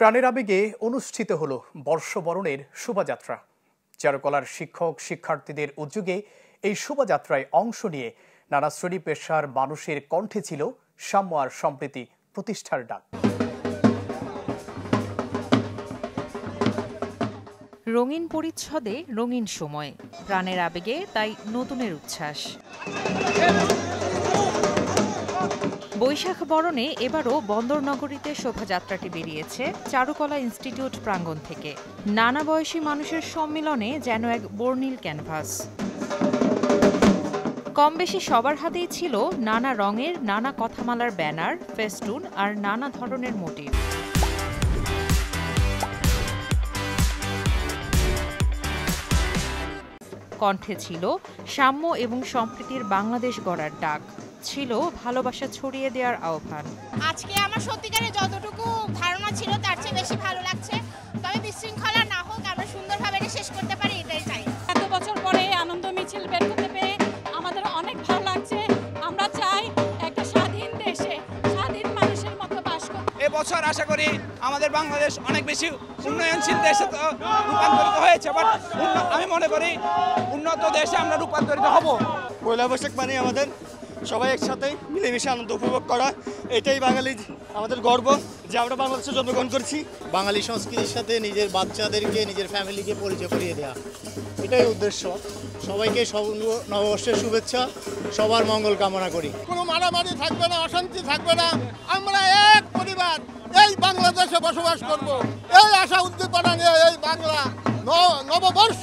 প্রাণের আবেগে অনুষ্ঠিত হলো বর্ষবরণের শোভাযাত্রা। চারুকলার শিক্ষক শিক্ষার্থীদের উদ্যোগে এই শোভাযাত্রায় অংশ নিয়ে নানা শ্রেণী পেশার মানুষের কণ্ঠে ছিল সাম্য আর সম্প্রীতি প্রতিষ্ঠার ডাক। রঙিন পরিচ্ছদে রঙিন সময়, প্রাণের আবেগে তাই নতুনের উচ্ছ্বাস। বৈশাখ বরণে এবারও বন্দরনগরীতে শোভাযাত্রাটি বেরিয়েছে চারুকলা ইনস্টিটিউট প্রাঙ্গণ থেকে। নানা বয়সী মানুষের সম্মিলনে যেন এক বর্ণিল ক্যানভাস। কম বেশি সবার হাতেই ছিল নানা রঙের নানা কথামালার ব্যানার, ফেস্টুন আর নানা ধরনের মোটিভ। কণ্ঠে ছিল সাম্য এবং সম্প্রীতির বাংলাদেশ গড়ার ডাক, ছিল ভালোবাসা ছড়িয়ে দেওয়ার আহ্বান। আজকে আমার সত্যিকারের যতটুকু ধারণা ছিল তার চেয়ে বেশি ভালো লাগছে। তবে বিশৃঙ্খলা না হোক, আমরা সুন্দরভাবে এটা শেষ করতে পারি, এটাই চাই। এত বছর পরে আনন্দ মিছিল বের করতে পেরে আমাদের অনেক ভালো লাগছে। আমরা চাই একটা স্বাধীন দেশে স্বাধীন মানুষের মতো বাস করতে। এবছর আশা করি আমাদের বাংলাদেশ অনেক বেশি উন্নয়নশীল দেশে রূপান্তরিত হয়েছে, বাট আমি মনে করি উন্নত দেশে আমরা রূপান্তরিত হব। পয়লা বৈশাখ মানে আমাদের সবাই একসাথে মিলেমিশে আনন্দ উপভোগ করা, এটাই বাঙালি আমাদের গর্ব যে আমরা বাংলাদেশে জন্মগ্রহণ করছি। বাঙালি সংস্কৃতির সাথে নিজের বাচ্চাদেরকে নিজের ফ্যামিলিকে পরিচয় করিয়ে দেওয়া, এটাই উদ্দেশ্য। সবাইকে নববর্ষের শুভেচ্ছা, সবার মঙ্গল কামনা করি। কোনো মারামারি থাকবে না, অশান্তি থাকবে না, আমরা এক পরিবার এই বাংলাদেশে বসবাস করব, এই আশা উদ্দীপনা নিয়ে এই বাংলা নববর্ষ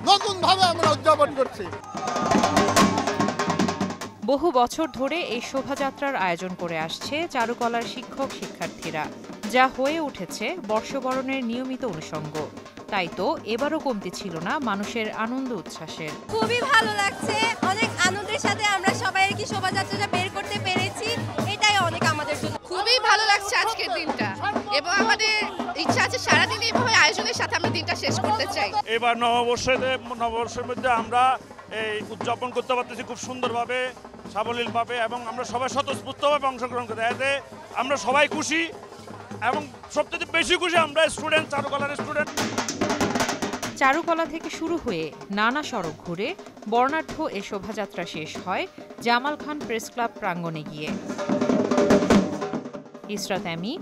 নতুনভাবে আমরা উদযাপন করছি। বহু বছর ধরে এই শোভাযাত্রার আয়োজন করে আসছে চারুকলার শিক্ষক শিক্ষার্থীরা, যা হয়ে উঠেছে বর্ষবরণের নিয়মিত অনুষঙ্গ। তাই তো এবারও কমতি ছিল না মানুষের আনন্দ উচ্ছ্বাসের। খুবই ভালো লাগছে, অনেক আনন্দের সাথে আমরা সবাই আর কি শোভাযাত্রাটা বের করতে পেরেছি, এটাই অনেক আমাদের জন্য। খুবই ভালো লাগছে আজকের দিনটা, এবং আমাদের ইচ্ছা আছে সারাদিন এইভাবে আয়োজনের সাথে আমরা দিনটা শেষ করতে চাই। এবার নববর্ষের মধ্যে আমরা এই উদযাপন করতে পারতেছি খুব সুন্দরভাবে, সাবলীলভাবে, এবং আমরা সবাই স্বতঃস্ফূর্তভাবে অংশগ্রহণ করতে, এতে আমরা সবাই খুশি, এবং সবচেয়ে বেশি খুশি আমরা স্টুডেন্ট, চারুকলার স্টুডেন্ট। চারুকলা থেকে শুরু হয়ে নানা সড়ক ঘুরে বর্ণাঢ্য এ শোভাযাত্রা শেষ হয় জামাল খান প্রেস ক্লাব প্রাঙ্গণে গিয়ে। ইসরাত আমি,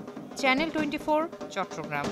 চ্যানেল 24, চট্টগ্রাম।